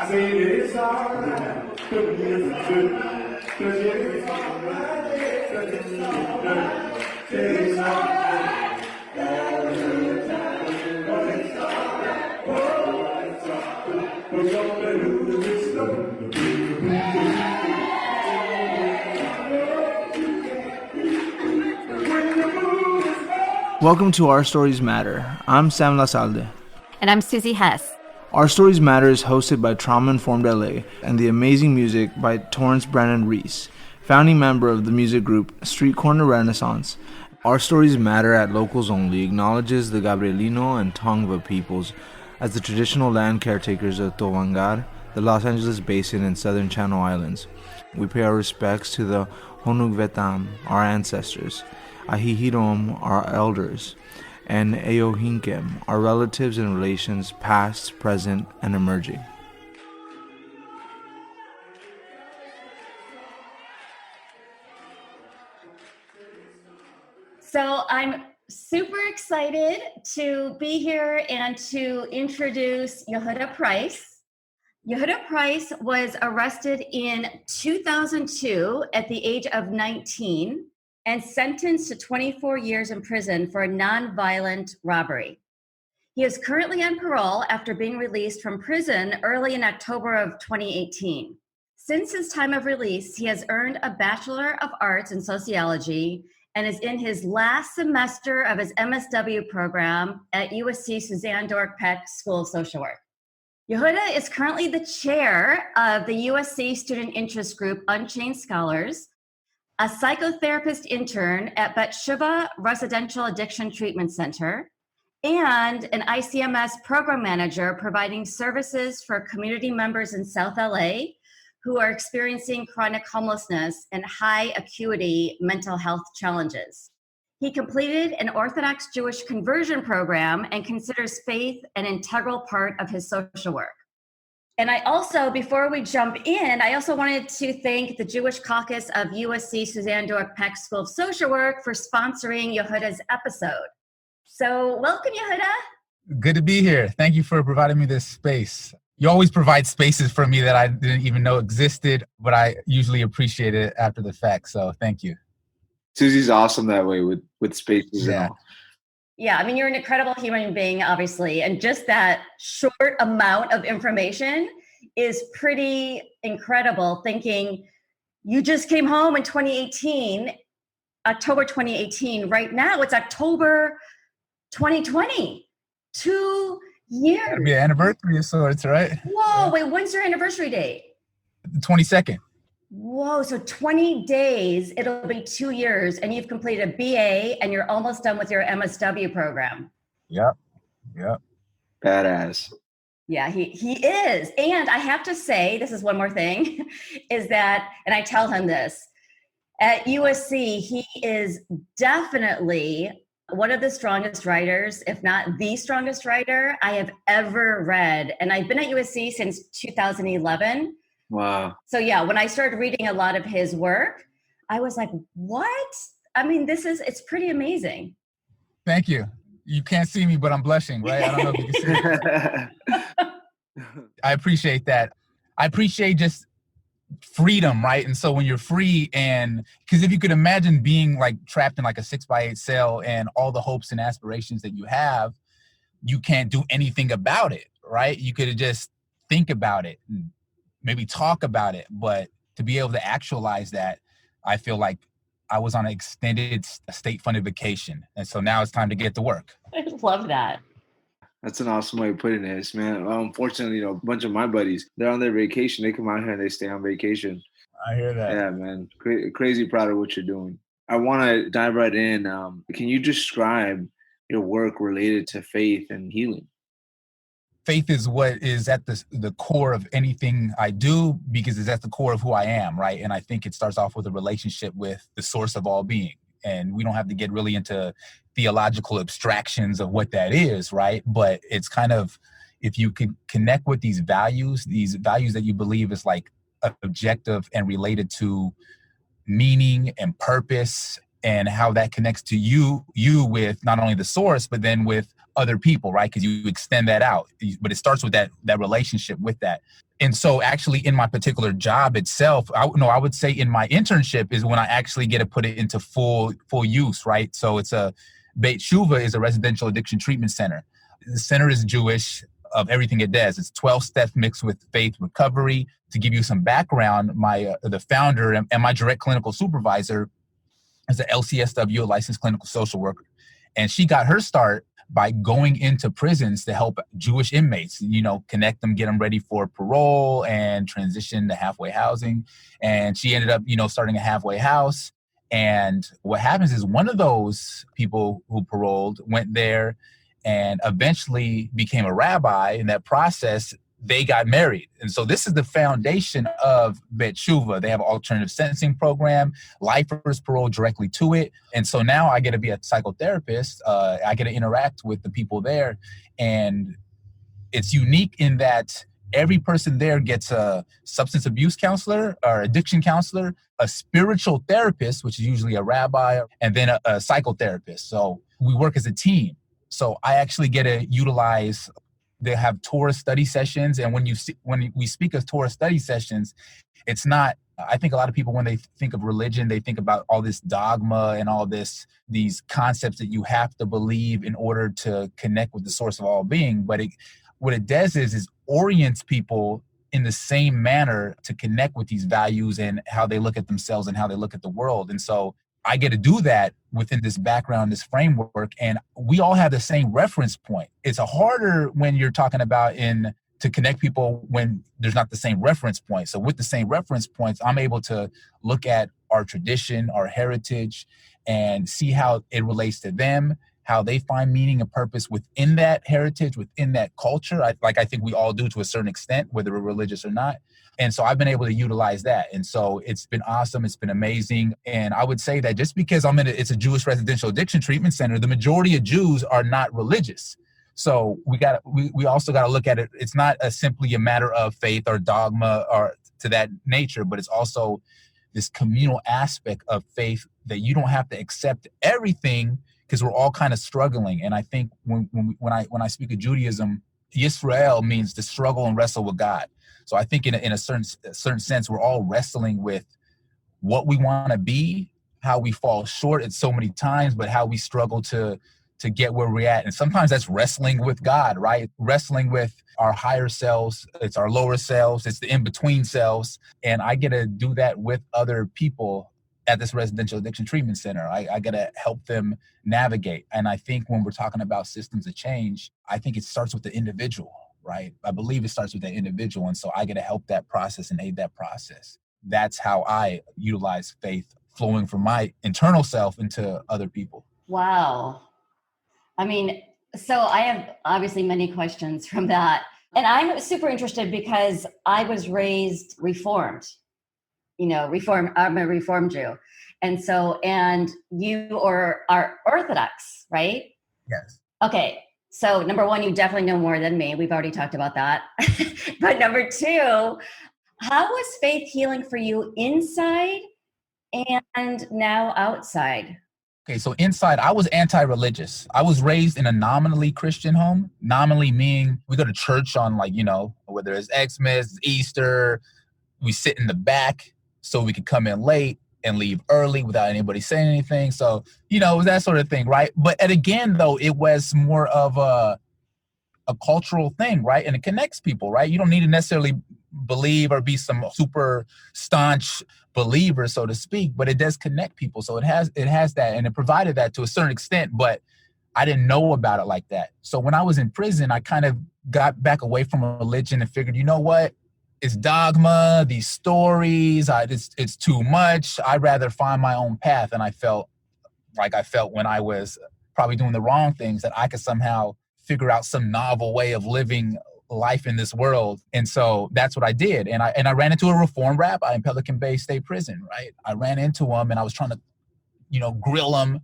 Say it's alright, 'cause it's good. 'Cause it's alright, 'cause it's alright. Say it's alright, every time. 'Cause it's alright, oh, it's alright. We're gonna lose this love. Welcome to Our Stories Matter. I'm Sam Lasalde. And I'm Susie Hess. Our Stories Matter is hosted by Trauma Informed LA and the amazing music by Torrance Brandon Reese, founding member of the music group Street Corner Renaissance. Our Stories Matter at Locals Only acknowledges the Gabrielino and Tongva peoples as the traditional land caretakers of Tovangar, the Los Angeles Basin and Southern Channel Islands. We pay our respects to the Honugvetam, our ancestors, Ahihirom, our elders, and Eohinkem, our relatives and relations past, present, and emerging. So I'm super excited to be here and to introduce Yehudah Pryce. Yehudah Pryce was arrested in 2002 at the age of 19 and sentenced to 24 years in prison for a nonviolent robbery. He is currently on parole after being released from prison early in October of 2018. Since his time of release, he has earned a Bachelor of Arts in Sociology and is in his last semester of his MSW program at USC Suzanne Dork Peck School of Social Work. Yehudah is currently the chair of the USC Student Interest Group Unchained Scholars, a psychotherapist intern at Bet Sheva Residential Addiction Treatment Center, and an ICMS program manager providing services for community members in South LA who are experiencing chronic homelessness and high acuity mental health challenges. He completed an Orthodox Jewish conversion program and considers faith an integral part of his social work. And I also, before we jump in, I also wanted to thank the Jewish Caucus of USC Suzanne Dork Peck School of Social Work for sponsoring Yehudah's episode. So welcome, Yehudah. Good to be here. Thank you for providing me this space. You always provide spaces for me that I didn't even know existed, but I usually appreciate it after the fact. So thank you. Susie's awesome that way with spaces and all. Yeah, I mean, you're an incredible human being, obviously, and just that short amount of information is pretty incredible, thinking you just came home in 2018, October 2018. Right now, it's October 2020. 2 years. It'll be an anniversary of sorts, right? Whoa, wait, when's your anniversary date? The 22nd. Whoa, so 20 days, it'll be 2 years, and you've completed a BA, and you're almost done with your MSW program. Yep. Badass. Yeah, he is. And I have to say, this is one more thing, is that, and I tell him this, at USC, he is definitely one of the strongest writers, if not the strongest writer I have ever read. And I've been at USC since 2011. Wow. So yeah, when I started reading a lot of his work, I was like, what? I mean, it's pretty amazing. Thank you. You can't see me, but I'm blushing, right? I don't know if you can see. I appreciate that. I appreciate just freedom, right? And so when you're free, and because if you could imagine being like trapped in like a 6x8 cell and all the hopes and aspirations that you have, you can't do anything about it, right? You could just think about it and maybe talk about it, but to be able to actualize that, I feel like I was on an extended state-funded vacation. And so now it's time to get to work. I love that. That's an awesome way of putting it, man. Unfortunately, a bunch of my buddies, they're on their vacation. They come out here and they stay on vacation. I hear that. Yeah, man. Crazy proud of what you're doing. I want to dive right in. Can you describe your work related to faith and healing? Faith is what is at the core of anything I do, because it's at the core of who I am, right? And I think it starts off with a relationship with the source of all being. And we don't have to get really into theological abstractions of what that is, right? But it's kind of, if you can connect with these values that you believe is like objective and related to meaning and purpose, and how that connects to you with not only the source, but then with other people, right? Because you extend that out, but it starts with that relationship with that. And so actually in my particular job itself, I would say in my internship is when I actually get to put it into full use, right? So it's Beit Shuva is a residential addiction treatment center. The center is Jewish of everything it does. It's 12 steps mixed with faith recovery. To give you some background, the founder and my direct clinical supervisor is a LCSW, a licensed clinical social worker. And she got her start by going into prisons to help Jewish inmates, connect them, get them ready for parole and transition to halfway housing. And she ended up, starting a halfway house. And what happens is one of those people who paroled went there and eventually became a rabbi. In that process, they got married. And so this is the foundation of Bet Shuva. They have an alternative sentencing program, lifers parole directly to it. And so now I get to be a psychotherapist. I get to interact with the people there. And it's unique in that every person there gets a substance abuse counselor or addiction counselor, a spiritual therapist, which is usually a rabbi, and then a psychotherapist. So we work as a team. So I actually get to utilize. They have Torah study sessions. And when we speak of Torah study sessions, it's not, I think a lot of people, when they think of religion, they think about all this dogma and all these concepts that you have to believe in order to connect with the source of all being. But what it does is orients people in the same manner to connect with these values and how they look at themselves and how they look at the world. And so I get to do that within this background, this framework, and we all have the same reference point. It's harder when you're talking about to connect people when there's not the same reference point. So with the same reference points, I'm able to look at our tradition, our heritage, and see how it relates to them, how they find meaning and purpose within that heritage, within that culture. I think we all do to a certain extent, whether we're religious or not. And so I've been able to utilize that. And so it's been awesome. It's been amazing. And I would say that just because it's a Jewish residential addiction treatment center, the majority of Jews are not religious. So we also got to look at it. It's not simply a matter of faith or dogma or to that nature, but it's also this communal aspect of faith that you don't have to accept everything because we're all kind of struggling. And I think when I speak of Judaism, Yisrael means to struggle and wrestle with God. So I think in a certain sense, we're all wrestling with what we want to be, how we fall short at so many times, but how we struggle to get where we're at. And sometimes that's wrestling with God, right? Wrestling with our higher selves. It's our lower selves. It's the in-between selves. And I get to do that with other people at this residential addiction treatment center. I got to help them navigate. And I think when we're talking about systems of change, I think it starts with the individual, right? I believe it starts with the individual. And so I get to help that process and aid that process. That's how I utilize faith flowing from my internal self into other people. Wow. I mean, so I have obviously many questions from that. And I'm super interested because I was raised Reformed. I'm a Reformed Jew. And you are Orthodox, right? Yes. Okay. So number one, you definitely know more than me. We've already talked about that. But number two, how was faith healing for you inside and now outside? Okay, so inside, I was anti-religious. I was raised in a nominally Christian home. Nominally meaning we go to church on whether it's Xmas, Easter, we sit in the back so we could come in late and leave early without anybody saying anything. So, it was that sort of thing, right? But again, though, it was more of a cultural thing, right? And it connects people, right? You don't need to necessarily believe or be some super staunch believer, so to speak, but it does connect people. So it has that, and it provided that to a certain extent, but I didn't know about it like that. So when I was in prison, I kind of got back away from religion and figured, you know what? It's dogma, these stories, it's too much. I'd rather find my own path. And I felt when I was probably doing the wrong things, that I could somehow figure out some novel way of living life in this world. And so that's what I did. And I ran into a Reformed rabbi in Pelican Bay State Prison, right? I ran into him and I was trying to, grill him,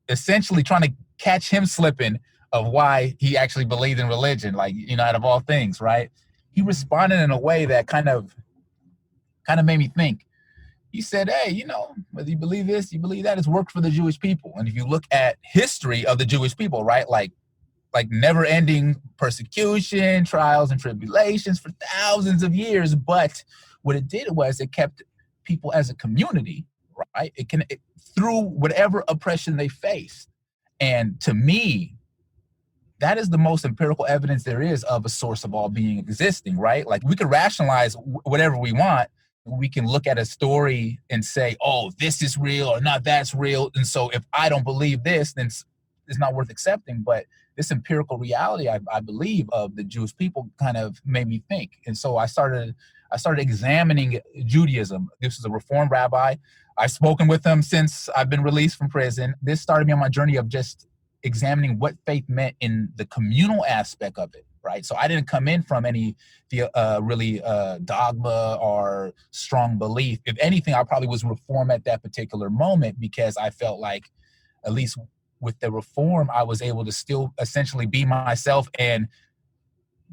essentially trying to catch him slipping of why he actually believed in religion, out of all things, right? He responded in a way that kind of made me think. He said, hey, whether you believe this, you believe that, it's worked for the Jewish people. And if you look at history of the Jewish people, right, like like never-ending persecution, trials and tribulations for thousands of years. But what it did was it kept people as a community, right? Through whatever oppression they faced. And to me, that is the most empirical evidence there is of a source of all being existing, right? Like we could rationalize whatever we want. We can look at a story and say, oh, this is real or not, that's real. And so if I don't believe this, then it's not worth accepting. But this empirical reality, I believe, of the Jewish people kind of made me think. And so I started examining Judaism. This is a Reform rabbi. I've spoken with him since I've been released from prison. This started me on my journey of just examining what faith meant in the communal aspect of it, right? So I didn't come in from any dogma or strong belief. If anything, I probably was Reform at that particular moment because I felt like, at least with the Reform, I was able to still essentially be myself and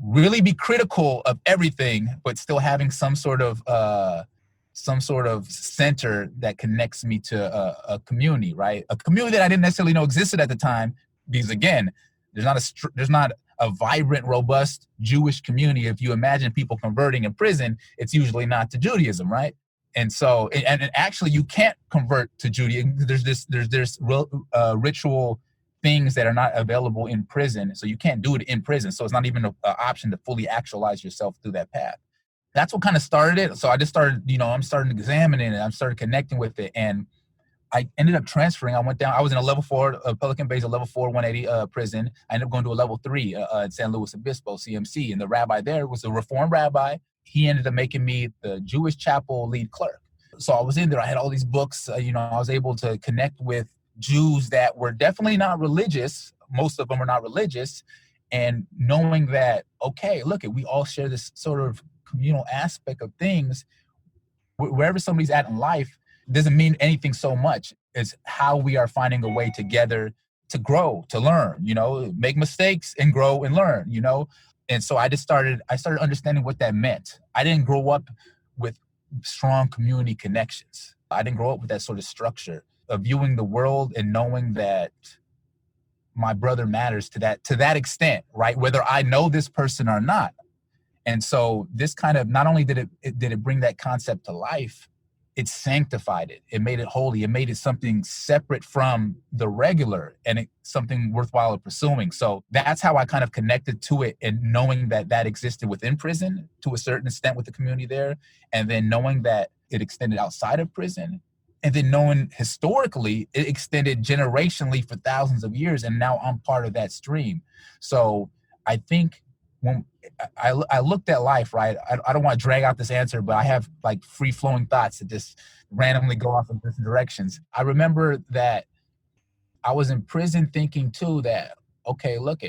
really be critical of everything, but still having some sort of center that connects me to a community, right? A community that I didn't necessarily know existed at the time, because again, there's not a vibrant, robust Jewish community. If you imagine people converting in prison, it's usually not to Judaism, right? And so, and actually, you can't convert to Judaism. There's ritual things that are not available in prison, so you can't do it in prison. So it's not even an option to fully actualize yourself through that path. That's what kind of started it. So I just started, I'm starting examining it. I started connecting with it. And I ended up transferring. I went down, I was in a level 4, Pelican Bay's a level 4, 180 prison. I ended up going to a level 3 at San Luis Obispo, CMC. And the rabbi there was a Reform rabbi. He ended up making me the Jewish chapel lead clerk. So I was in there. I had all these books. I was able to connect with Jews that were definitely not religious. Most of them were not religious. And knowing that, okay, look, we all share this sort of communal aspect of things. Wherever somebody's at in life doesn't mean anything so much. It's how we are finding a way together to grow, to learn, make mistakes and grow and learn, And so I started understanding what that meant. I didn't grow up with strong community connections. I didn't grow up with that sort of structure of viewing the world and knowing that my brother matters to that extent, right? Whether I know this person or not. And so this kind of, not only did it bring that concept to life, it sanctified it. It made it holy. It made it something separate from the regular and something worthwhile of pursuing. So that's how I kind of connected to it, and knowing that existed within prison to a certain extent with the community there, and then knowing that it extended outside of prison, and then knowing historically it extended generationally for thousands of years, and now I'm part of that stream. So I think when I looked at life, right, I don't want to drag out this answer, but I have like free-flowing thoughts that just randomly go off in different directions. I remember that I was in prison thinking too that, okay, look,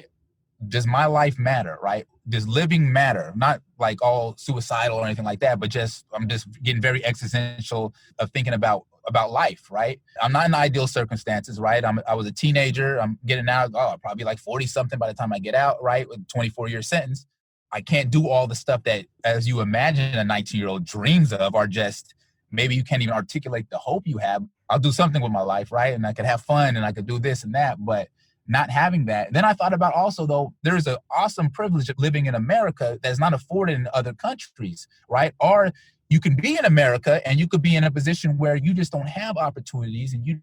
does my life matter, right? Does living matter? Not like all suicidal or anything like that, but I'm just getting very existential of thinking about life, right? I'm not in ideal circumstances, right? I was a teenager. I'm getting out, probably like 40 something by the time I get out, right? With a 24-year sentence. I can't do all the stuff that, as you imagine, a 19-year-old dreams of, or just maybe you can't even articulate the hope you have. I'll do something with my life, right? And I could have fun and I could do this and that, but not having that. Then I thought about also, though, there's an awesome privilege of living in America that's not afforded in other countries, right? Or you can be in America and you could be in a position where you just don't have opportunities and you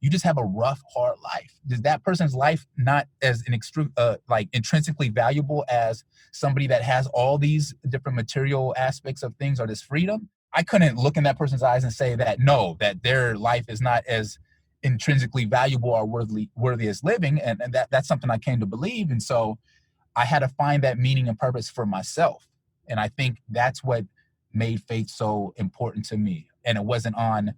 just have a rough, hard life. Does that person's life not as intrinsically valuable as somebody that has all these different material aspects of things or this freedom? I couldn't look in that person's eyes and say that, no, that their life is not as intrinsically valuable or worthy as living. And that's something I came to believe. And so I had to find that meaning and purpose for myself. And I think that's what made faith so important to me. And it wasn't on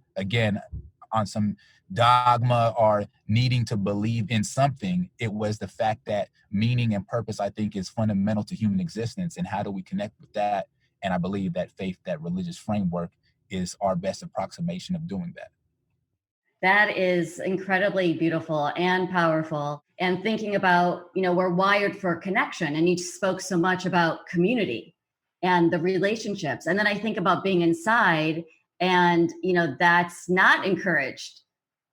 some dogma or needing to believe in something. It was the fact that meaning and purpose, I think, is fundamental to human existence. And how do we connect with that? And I believe that faith, that religious framework, is our best approximation of doing that. That is incredibly beautiful and powerful. And thinking about, we're wired for connection, and you spoke so much about community and the relationships. And then I think about being inside, and, that's not encouraged.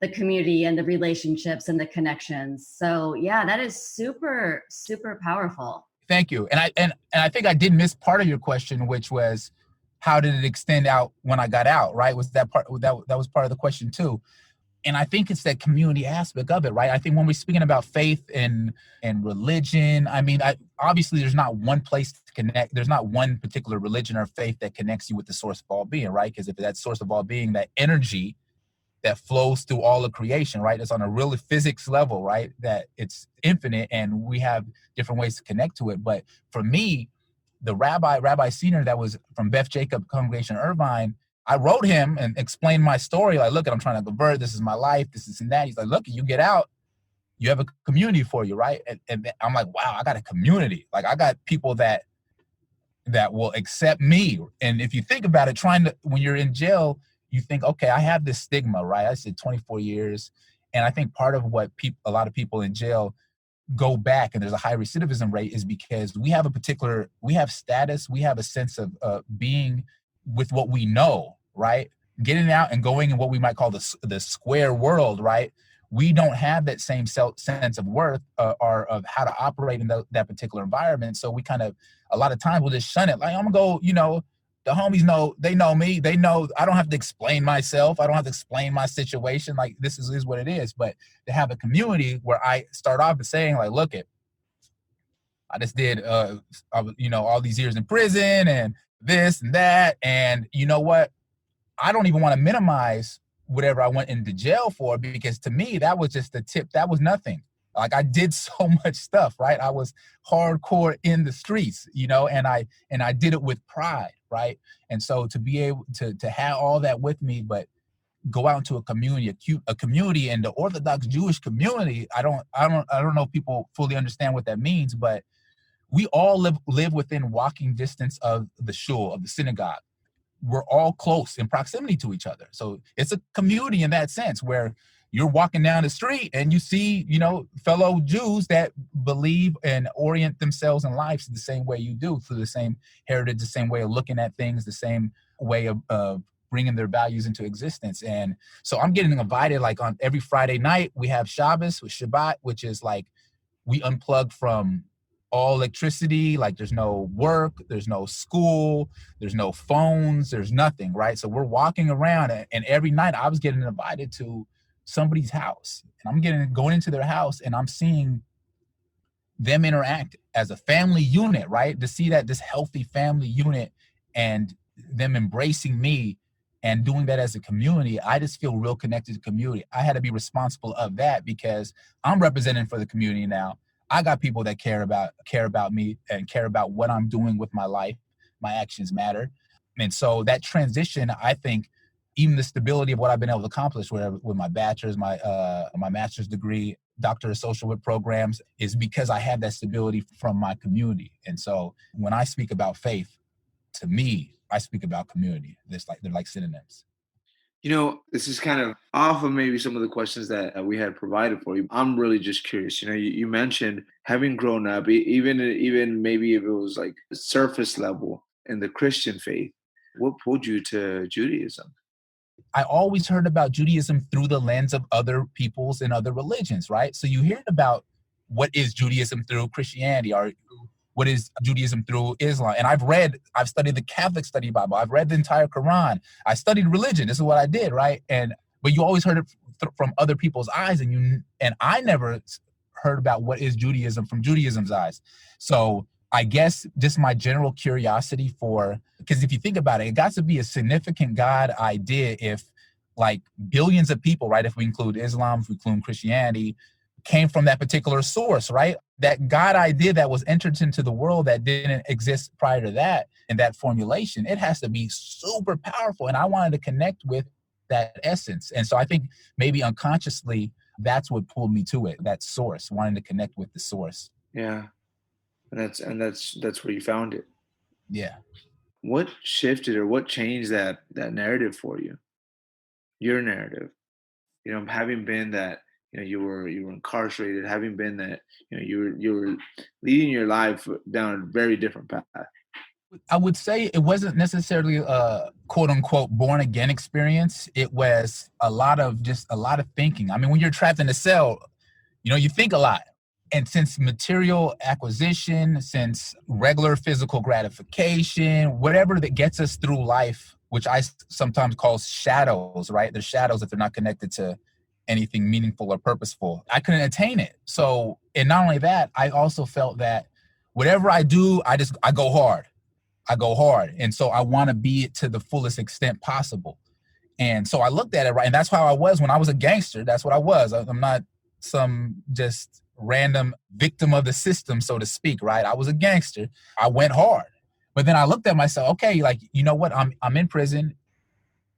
the community and the relationships and the connections. So yeah, that is super, super powerful. Thank you. And I think I did miss part of your question, which was, how did it extend out when I got out, right? Was that part that was part of the question too? And I think it's that community aspect of it, right? I think when we're speaking about faith and religion, I mean, obviously there's not one place to connect. There's not one particular religion or faith that connects you with the source of all being, right? Because if that source of all being, that energy that flows through all of creation, right? It's on a really physics level, right? That it's infinite and we have different ways to connect to it. But for me, the Rabbi Senior that was from Beth Jacob Congregation Irvine, I wrote him and explained my story. Like, look, I'm trying to convert. This is my life. This is and that. He's like, look, you get out, you have a community for you, right? And I'm like, wow, I got a community. Like, I got people that will accept me. And if you think about it, when you're in jail, you think, okay, I have this stigma, right? I said 24 years. And I think part of what a lot of people in jail go back and there's a high recidivism rate is because we have status, we have a sense of being with what we know, right? Getting out and going in what we might call the square world, right? We don't have that same sense of worth or of how to operate in that particular environment. So we kind of, a lot of times we'll just shun it. Like, I'm gonna go, the homies know, they know me. They know I don't have to explain myself. I don't have to explain my situation. Like, this is what it is. But to have a community where I start off by saying, like, look, I just did, all these years in prison and this and that. And you know what? I don't even want to minimize whatever I went into jail for, because to me, that was just the tip. That was nothing. Like, I did so much stuff, right? I was hardcore in the streets, and I did it with pride, right? And so to be able to have all that with me, but go out into a community in the Orthodox Jewish community, I don't know if people fully understand what that means, but we all live within walking distance of the shul, of the synagogue. We're all close in proximity to each other. So it's a community in that sense, where you're walking down the street and you see, fellow Jews that believe and orient themselves in life the same way you do, through the same heritage, the same way of looking at things, the same way of bringing their values into existence. And so I'm getting invited, like, on every Friday night, we have Shabbos, with Shabbat, which is like, we unplug from all electricity. Like, there's no work, there's no school, there's no phones, there's nothing, right? So we're walking around, and every night I was getting invited to somebody's house, and I'm going into their house, and I'm seeing them interact as a family unit, right? To see that this healthy family unit and them embracing me and doing that as a community, I just feel real connected to community. I had to be responsible of that because I'm representing for the community now. I got people that care about me and care about what I'm doing with my life. My actions matter. And so that transition, I think, even the stability of what I've been able to accomplish with my bachelor's, my master's degree, doctor of social work programs, is because I have that stability from my community. And so when I speak about faith, to me, I speak about community. They're like synonyms. This is kind of off of maybe some of the questions that we had provided for you. I'm really just curious. You mentioned having grown up, even maybe if it was like surface level in the Christian faith, what pulled you to Judaism? I always heard about Judaism through the lens of other peoples and other religions, right? So you hear about what is Judaism through Christianity, or what is Judaism through Islam. And I've studied the Catholic study Bible. I've read the entire Quran. I studied religion. This is what I did, right? But you always heard it from other people's eyes, and I never heard about what is Judaism from Judaism's eyes. So I guess just my general curiosity because if you think about it, it got to be a significant God idea if, like, billions of people, right, if we include Islam, if we include Christianity, came from that particular source, right? That God idea that was entered into the world that didn't exist prior to that, and that formulation, it has to be super powerful. And I wanted to connect with that essence. And so I think maybe unconsciously, that's what pulled me to it, that source, wanting to connect with the source. Yeah. And that's where you found it. Yeah. What shifted or what changed that narrative for you? Your narrative, having been that, you were incarcerated, having been that, you were leading your life down a very different path. I would say it wasn't necessarily a quote unquote born again experience. It was a lot of thinking. I mean, when you're trapped in a cell, you think a lot. And since material acquisition, since regular physical gratification, whatever that gets us through life, which I sometimes call shadows, right? They're shadows if they're not connected to anything meaningful or purposeful. I couldn't attain it. So, and not only that, I also felt that whatever I do, I go hard. I go hard. And so I want to be it to the fullest extent possible. And so I looked at it, right? And that's how I was when I was a gangster. That's what I was. I'm not some just random victim of the system, so to speak, right? I was a gangster. I went hard. But then I looked at myself, okay, like, you know what? I'm in prison.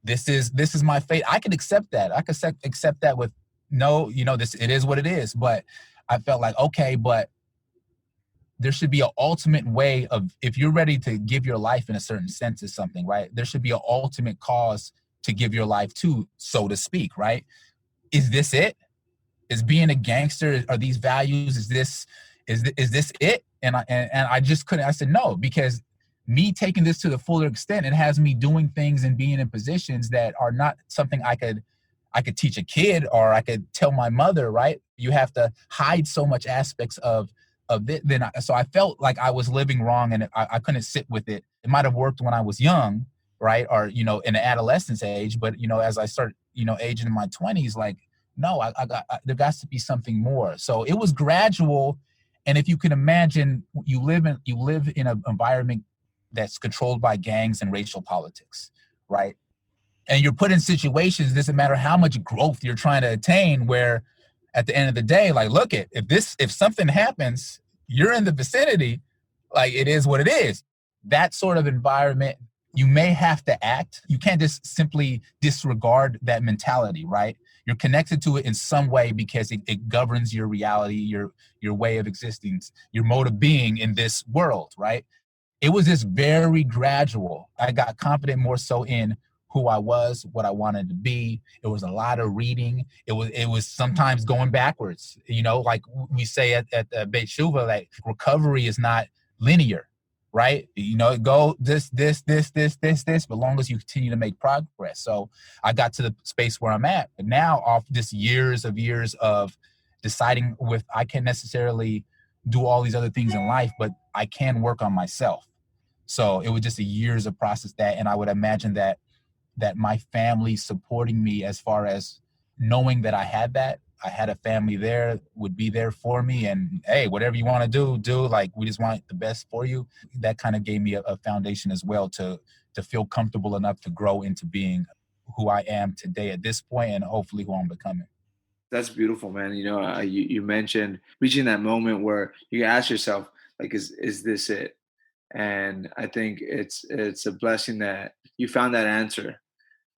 This is my fate. I could accept that. I could accept that with no, it is what it is. But I felt like, okay, but there should be an ultimate way of, if you're ready to give your life in a certain sense to something, right? There should be an ultimate cause to give your life to, so to speak, right? Is this it? Is being a gangster, are these values? Is this it? And I just couldn't. I said no, because me taking this to the fuller extent, it has me doing things and being in positions that are not something I could teach a kid or I could tell my mother, right? You have to hide so much aspects of it. So I felt like I was living wrong, and I couldn't sit with it. It might have worked when I was young, right? Or, in the adolescence age. But, as I start, aging in my 20s, like, no, there got to be something more. So it was gradual. And if you can imagine, you live in an environment that's controlled by gangs and racial politics, right? And you're put in situations, doesn't matter how much growth you're trying to attain, where at the end of the day, like, look, if something happens, you're in the vicinity, like, it is what it is. That sort of environment, you may have to act. You can't just simply disregard that mentality, right? You're connected to it in some way because it governs your reality, your way of existence, your mode of being in this world, right? It was just very gradual. I got confident more so in who I was, what I wanted to be. It was a lot of reading. It was sometimes going backwards. Like we say at Beit Shuva, like, recovery is not linear, right? Go this, but long as you continue to make progress. So I got to the space where I'm at. But now, off just years of deciding I can't necessarily do all these other things in life, but I can work on myself. So it was just a years of process and I would imagine that my family supporting me, as far as knowing that I had a family there, would be there for me, and hey, whatever you want to do, like, we just want the best for you. That kind of gave me a foundation as well to feel comfortable enough to grow into being who I am today at this point, and hopefully who I'm becoming. That's beautiful, man. You mentioned reaching that moment where you ask yourself, like, is this it? And I think it's a blessing that you found that answer.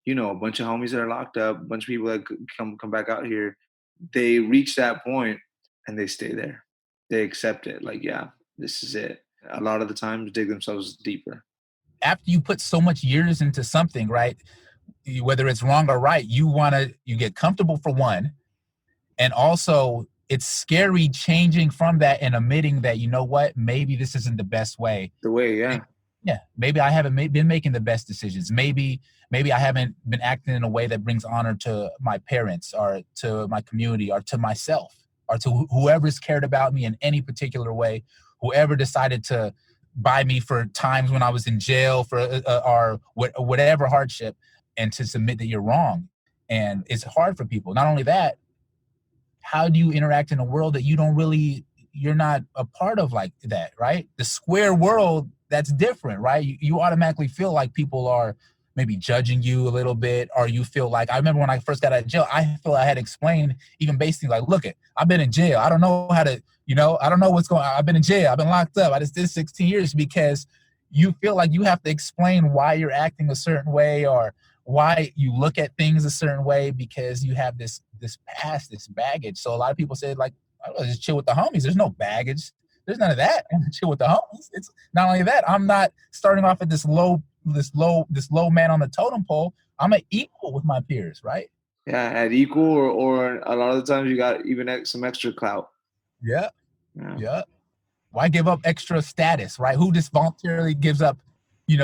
A bunch of homies that are locked up, a bunch of people that come back out here, they reach that point and they stay there. They accept it. Like, yeah, this is it. A lot of the times dig themselves deeper. After you put so much years into something, right? Whether it's wrong or right, you get comfortable, for one. And also, it's scary changing from that and admitting that, maybe this isn't the best way. The way, yeah. Yeah, maybe I haven't been making the best decisions. Maybe I haven't been acting in a way that brings honor to my parents or to my community or to myself or to whoever's cared about me in any particular way, whoever decided to buy me for times when I was in jail for or whatever hardship, and to submit that you're wrong. And it's hard for people. Not only that, how do you interact in a world that you're not a part of, like that, right? The square world, that's different, right? You automatically feel like people are maybe judging you a little bit, or you feel like, I remember when I first got out of jail, I feel I had explained, even basically, like, look, I've been in jail. I don't know how to, I don't know what's going on. I've been in jail. I've been locked up. I just did 16 years, because you feel like you have to explain why you're acting a certain way or why you look at things a certain way, because you have this past, this baggage. So a lot of people say, like, I just chill with the homies. There's no baggage. There's none of that. I'm gonna chill with the homies. It's not only that, I'm not starting off at this low man on the totem pole. I'm an equal with my peers, right? Yeah, at equal, or a lot of the times you got even some extra clout. Yeah. Yeah. Why give up extra status, right? Who just voluntarily gives up,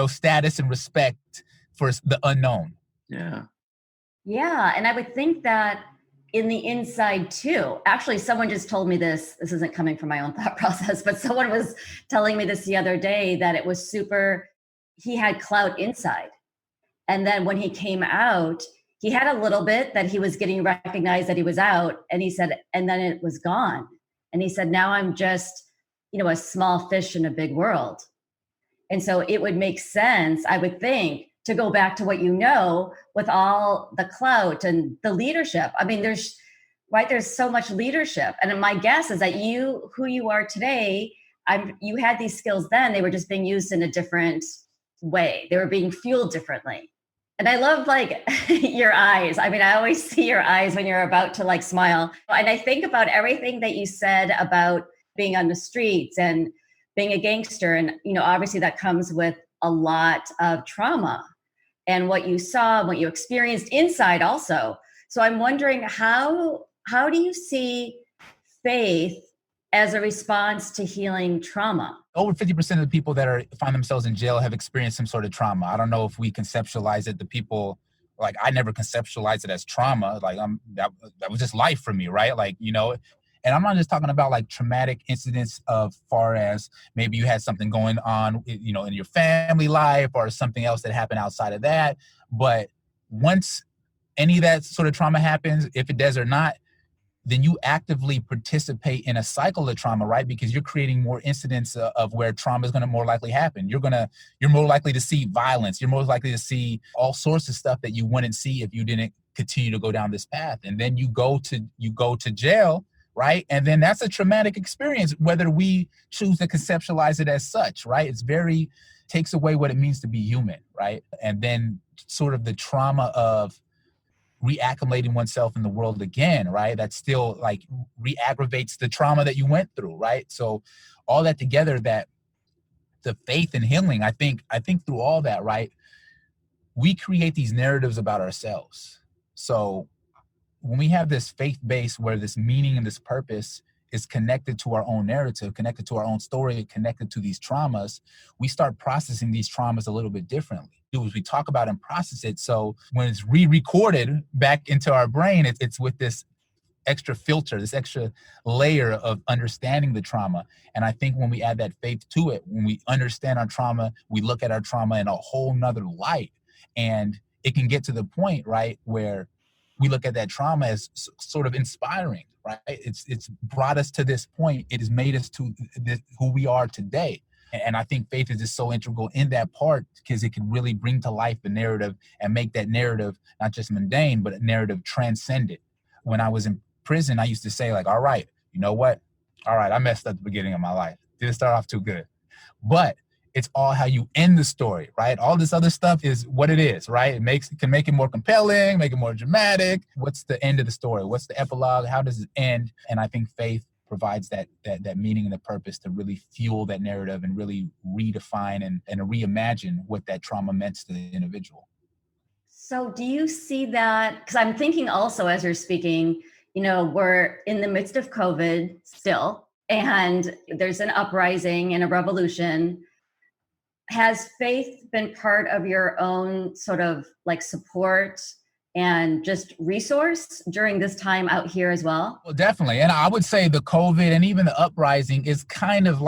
status and respect for the unknown? Yeah. Yeah. And I would think that in the inside too, actually, someone just told me this isn't coming from my own thought process, but someone was telling me this the other day, that it was he had clout inside. And then when he came out, he had a little bit that he was getting recognized that he was out. And he said, and then it was gone. And he said, now I'm just, a small fish in a big world. And so it would make sense, I would think, to go back to what with all the clout and the leadership. I mean, there's so much leadership. And my guess is that who you are today, you had these skills then, they were just being used in a different way. They were being fueled differently. And I love your eyes. I mean, I always see your eyes when you're about to smile. And I think about everything that you said about being on the streets and being a gangster. And, obviously that comes with a lot of trauma and what you saw, what you experienced inside also. So I'm wondering, how do you see faith as a response to healing trauma? Over 50% of the people that find themselves in jail have experienced some sort of trauma. I don't know if we conceptualize it. The people, I never conceptualized it as trauma. That was just life for me, right? And I'm not just talking about traumatic incidents of far as maybe you had something going on, in your family life or something else that happened outside of that. But once any of that sort of trauma happens, if it does or not, then you actively participate in a cycle of trauma, right? Because you're creating more incidents of where trauma is going to more likely happen. You're more likely to see violence. You're more likely to see all sorts of stuff that you wouldn't see if you didn't continue to go down this path. And then you go to jail, right? And then that's a traumatic experience, whether we choose to conceptualize it as such, right? Takes away what it means to be human, right? And then sort of the trauma of reacclimating oneself in the world again, right? That still re-aggravates the trauma that you went through, right? So all that together, that the faith and healing, I think through all that, right, we create these narratives about ourselves. So when we have this faith base where this meaning and this purpose is connected to our own narrative, connected to our own story, connected to these traumas, we start processing these traumas a little bit differently. As we talk about and process it, so when it's re-recorded back into our brain, it's with this extra filter, this extra layer of understanding the trauma. And I think when we add that faith to it, when we understand our trauma, we look at our trauma in a whole nother light. And it can get to the point, right, where we look at that trauma as sort of inspiring, right? It's brought us to this point. It has made us to who we are today. And I think faith is just so integral in that part, because it can really bring to life the narrative and make that narrative not just mundane, but a narrative transcendent. When I was in prison, I used to say all right, you know what? All right, I messed up at the beginning of my life. Didn't start off too good. But it's all how you end the story, right? All this other stuff is what it is, right? It can make it more compelling, make it more dramatic. What's the end of the story? What's the epilogue? How does it end? And I think faith provides that meaning and the purpose to really fuel that narrative and really redefine and reimagine what that trauma meant to the individual. So do you see that? Because I'm thinking also as you're speaking, we're in the midst of COVID still, and there's an uprising and a revolution. Has faith been part of your own sort of support and just resource during this time out here as well? Well, definitely. And I would say the COVID and even the uprising is kind of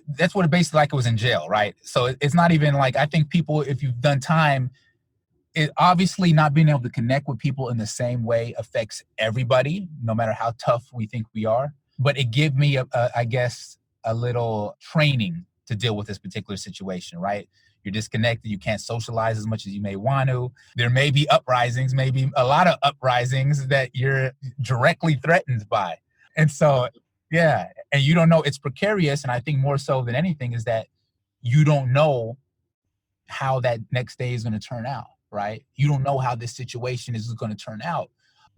that's what it basically it was in jail, right? So it's not even I think people, if you've done time, it obviously not being able to connect with people in the same way affects everybody, no matter how tough we think we are. But it gave me, I guess, a little training to deal with this particular situation, right? You're disconnected. You can't socialize as much as you may want to. There may be uprisings, maybe a lot of uprisings that you're directly threatened by. And so, yeah, and you don't know, it's precarious. And I think more so than anything is that you don't know how that next day is going to turn out, right? You don't know how this situation is going to turn out.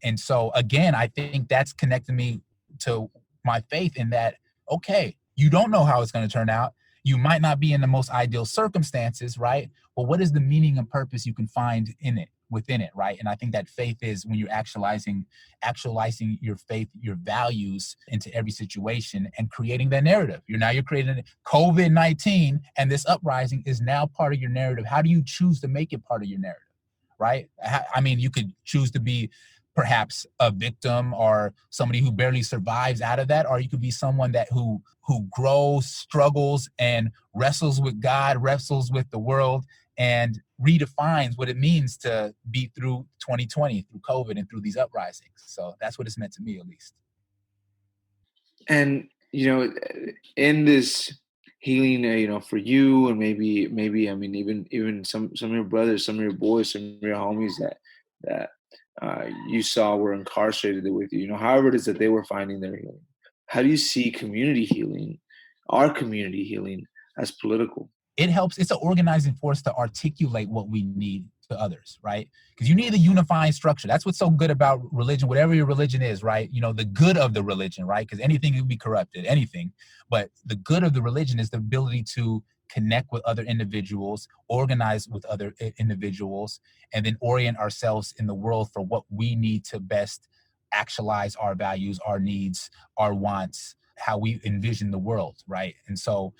And so, again, I think that's connected me to my faith in that, okay, you don't know how it's going to turn out. You might not be in the most ideal circumstances, right? But what is the meaning and purpose you can find in it? within it, right? And I think that faith is when you're actualizing your faith, your values into every situation and creating that narrative. You're creating COVID-19, and this uprising is now part of your narrative. How do you choose to make it part of your narrative, right? I mean, you could choose to be perhaps a victim or somebody who barely survives out of that, or you could be someone that who grows, struggles, and wrestles with God, wrestles with the world, and redefines what it means to be through 2020, through COVID, and through these uprisings. So that's what it's meant to me, at least. And in this healing, for you, and maybe I mean, even some of your brothers, some of your boys, some of your homies that you saw were incarcerated with you, however it is that they were finding their healing. How do you see community healing, our community healing, as political? It helps. It's an organizing force to articulate what we need to others, right? Because you need a unifying structure. That's what's so good about religion, whatever your religion is, right? The good of the religion, right? Because anything can be corrupted, anything. But the good of the religion is the ability to connect with other individuals, organize with other individuals, and then orient ourselves in the world for what we need to best actualize our values, our needs, our wants, how we envision the world, right? And so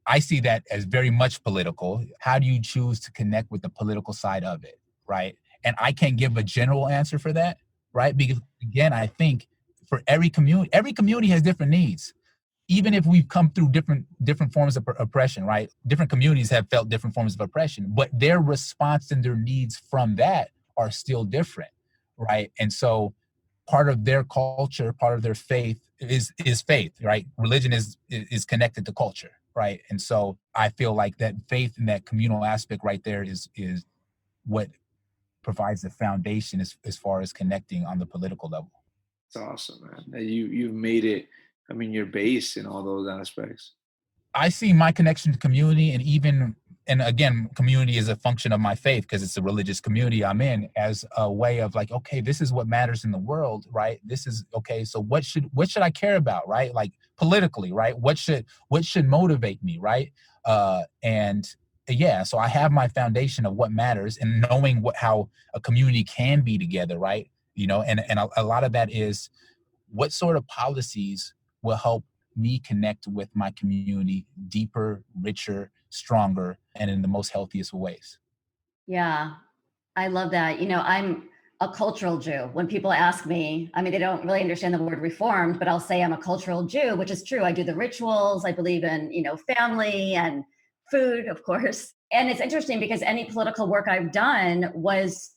I see that as very much political. How do you choose to connect with the political side of it, right? And I can't give a general answer for that, right? Because again, I think for every community has different needs. Even if we've come through different forms of oppression, right? Different communities have felt different forms of oppression, but their response and their needs from that are still different, right? And so part of their culture, part of their faith is faith, right? Religion is connected to culture, right? And so I feel like that faith and that communal aspect right there is what provides the foundation as far as connecting on the political level. It's awesome, man. You've made it, I mean, your base in all those aspects. I see my connection to community, and again, community is a function of my faith because it's a religious community I'm in, as a way of like, okay, this is what matters in the world, right? This is okay. So what should I care about, right? Like politically, right? What should motivate me, right? And yeah, so I have my foundation of what matters and knowing how a community can be together, right? And a lot of that is what sort of policies will help me connect with my community deeper, richer, stronger, and in the most healthiest ways. Yeah, I love that. I'm a cultural Jew. When people ask me, I mean, they don't really understand the word reformed, but I'll say I'm a cultural Jew, which is true. I do the rituals. I believe in, family and food, of course. And it's interesting because any political work I've done was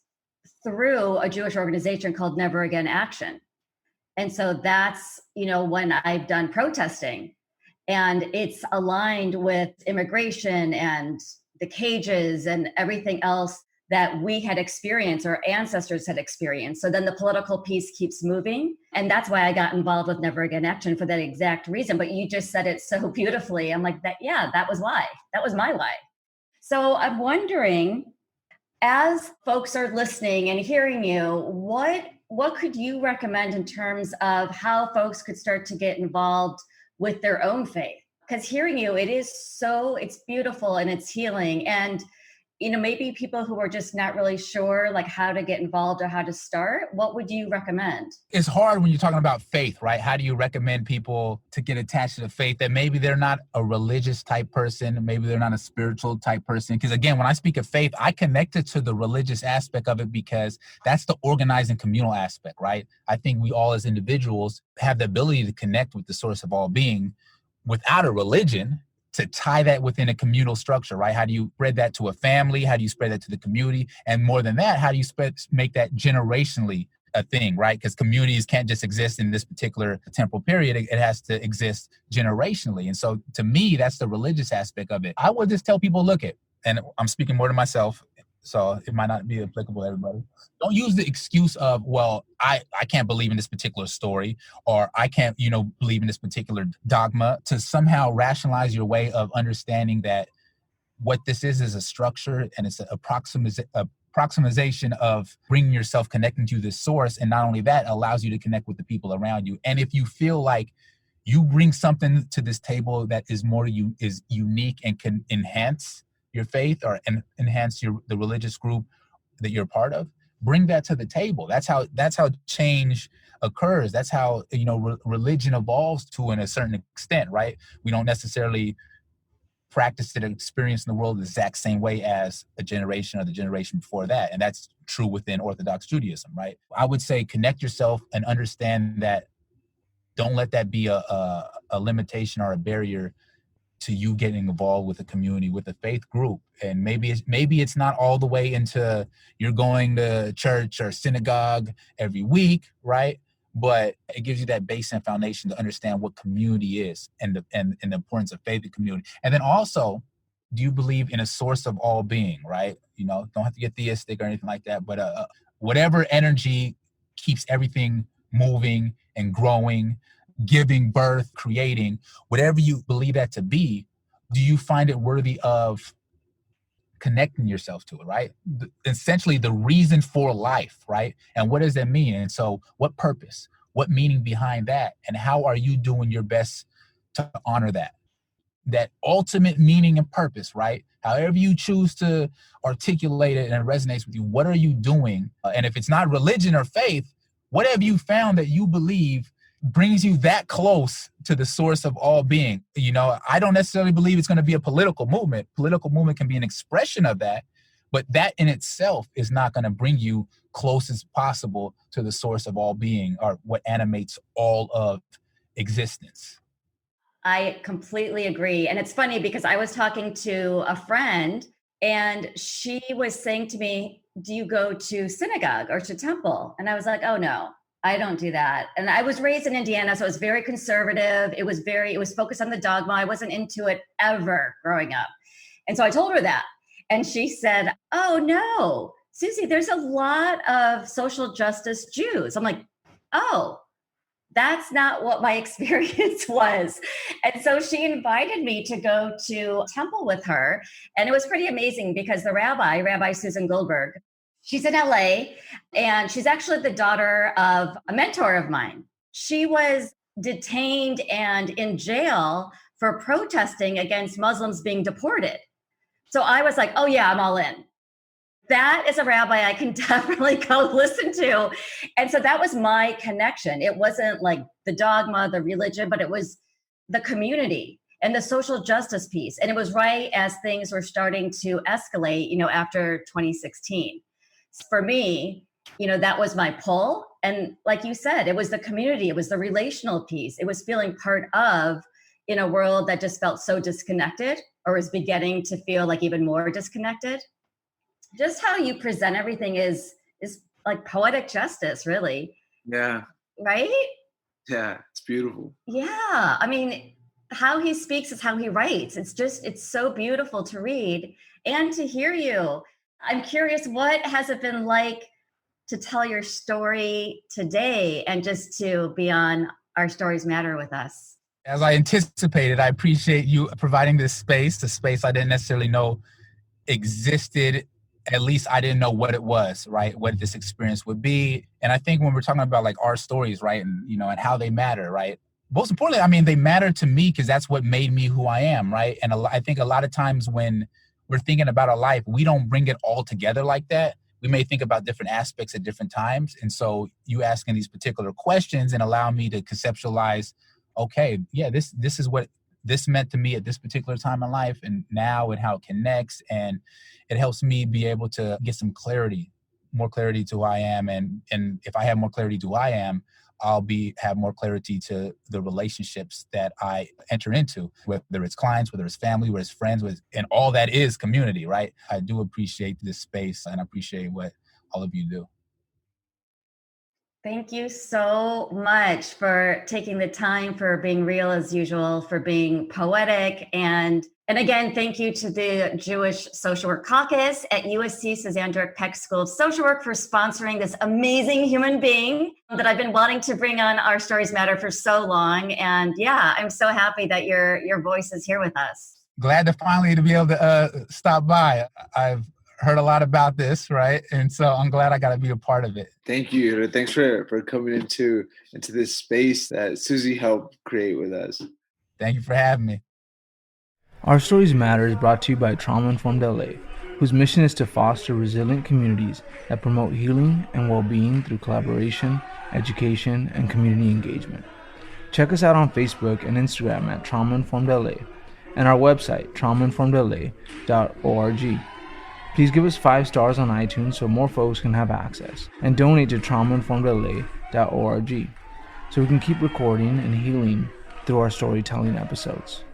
through a Jewish organization called Never Again Action. And so that's, when I've done protesting, and it's aligned with immigration and the cages and everything else that we had experienced, or ancestors had experienced. So then the political piece keeps moving. And that's why I got involved with Never Again Action, for that exact reason. But you just said it so beautifully. I'm like, that was why. That was my why. So I'm wondering, as folks are listening and hearing you, what could you recommend in terms of how folks could start to get involved with their own faith? Because hearing you, it's beautiful and it's healing. And, maybe people who are just not really sure like how to get involved or how to start, what would you recommend? It's hard when you're talking about faith, right? How do you recommend people to get attached to the faith that maybe they're not a religious type person, maybe they're not a spiritual type person? Because again, when I speak of faith, I connect it to the religious aspect of it because that's the organizing communal aspect, right? I think we all as individuals have the ability to connect with the source of all being without a religion, to tie that within a communal structure, right? How do you spread that to a family? How do you spread that to the community? And more than that, how do you make that generationally a thing, right? Because communities can't just exist in this particular temporal period. It has to exist generationally. And so to me, that's the religious aspect of it. I would just tell people, and I'm speaking more to myself, so it might not be applicable to everybody. Don't use the excuse of, well, I can't believe in this particular story, or I can't, believe in this particular dogma, to somehow rationalize your way of understanding that what this is a structure, and it's a approximation of bringing yourself connecting to this source. And not only that, allows you to connect with the people around you. And if you feel like you bring something to this table that is is unique and can enhance your faith or enhance the religious group that you're a part of, bring that to the table. That's how change occurs. That's how, religion evolves to a certain extent, right? We don't necessarily practice it and experience in the world the exact same way as a generation or the generation before that. And that's true within Orthodox Judaism, right? I would say connect yourself and understand that. Don't let that be a limitation or a barrier to you getting involved with a community, with a faith group. And maybe it's not all the way into you're going to church or synagogue every week, right? But it gives you that base and foundation to understand what community is and the importance of faith and community. And then also, do you believe in a source of all being, right? Don't have to get theistic or anything like that, but whatever energy keeps everything moving and growing, giving birth, creating, whatever you believe that to be, do you find it worthy of connecting yourself to it, right? Essentially the reason for life, right? And what does that mean? And so what purpose, what meaning behind that? And how are you doing your best to honor that ultimate meaning and purpose, right? However you choose to articulate it and it resonates with you, what are you doing? And if it's not religion or faith, what have you found that you believe brings you that close to the source of all being? I don't necessarily believe it's going to be a political movement. Political movement can be an expression of that, but that in itself is not going to bring you close as possible to the source of all being or what animates all of existence. I completely agree. And it's funny because I was talking to a friend and she was saying to me, do you go to synagogue or to temple? And I was like, oh no, I don't do that. And I was raised in Indiana, so it was very conservative. It was focused on the dogma. I wasn't into it ever growing up. And so I told her that. And she said, oh no, Susie, there's a lot of social justice Jews. I'm like, oh, that's not what my experience was. And so she invited me to go to temple with her. And it was pretty amazing because the Rabbi Susan Goldberg, she's in LA and she's actually the daughter of a mentor of mine. She was detained and in jail for protesting against Muslims being deported. So I was like, oh yeah, I'm all in. That is a rabbi I can definitely go listen to. And so that was my connection. It wasn't like the dogma, the religion, but it was the community and the social justice piece. And it was right as things were starting to escalate, after 2016. For me, that was my pull. And like you said, it was the community, it was the relational piece. It was feeling part of in a world that just felt so disconnected or was beginning to feel like even more disconnected. Just how you present everything is like poetic justice, really. Yeah. Right? Yeah, it's beautiful. Yeah. I mean, how he speaks is how he writes. It's so beautiful to read and to hear you. I'm curious, what has it been like to tell your story today and just to be on Our Stories Matter with us? As I anticipated, I appreciate you providing this space, the space I didn't necessarily know existed. At least I didn't know what it was, right? What this experience would be. And I think when we're talking about like our stories, right? And, and how they matter, right? Most importantly, they matter to me because that's what made me who I am, right? And I think a lot of times when we're thinking about our life, we don't bring it all together like that. We may think about different aspects at different times. And so you asking these particular questions and allow me to conceptualize, okay, yeah, this is what this meant to me at this particular time in life and now and how it connects. And it helps me be able to get some clarity, more clarity to who I am. And if I have more clarity to who I am, I'll have more clarity to the relationships that I enter into, whether it's clients, whether it's family, whether it's friends, and all that is community, right? I do appreciate this space and I appreciate what all of you do. Thank you so much for taking the time, for being real as usual, for being poetic. And again, thank you to the Jewish Social Work Caucus at USC Suzanne Dirk Peck School of Social Work for sponsoring this amazing human being that I've been wanting to bring on Our Stories Matter for so long. And yeah, I'm so happy that your voice is here with us. Glad to finally to be able to stop by. I've heard a lot about this, right? And so I'm glad I got to be a part of it. Thank you. Thanks for coming into this space that Susie helped create with us. Thank you for having me. Our Stories Matter is brought to you by Trauma Informed LA. whose mission is to foster resilient communities that promote healing and well-being through collaboration, education, and community engagement. Check us out on Facebook and Instagram at Trauma Informed LA and our website, traumainformedla.org. Please give us 5 stars on iTunes so more folks can have access, and donate to traumainformedla.org so we can keep recording and healing through our storytelling episodes.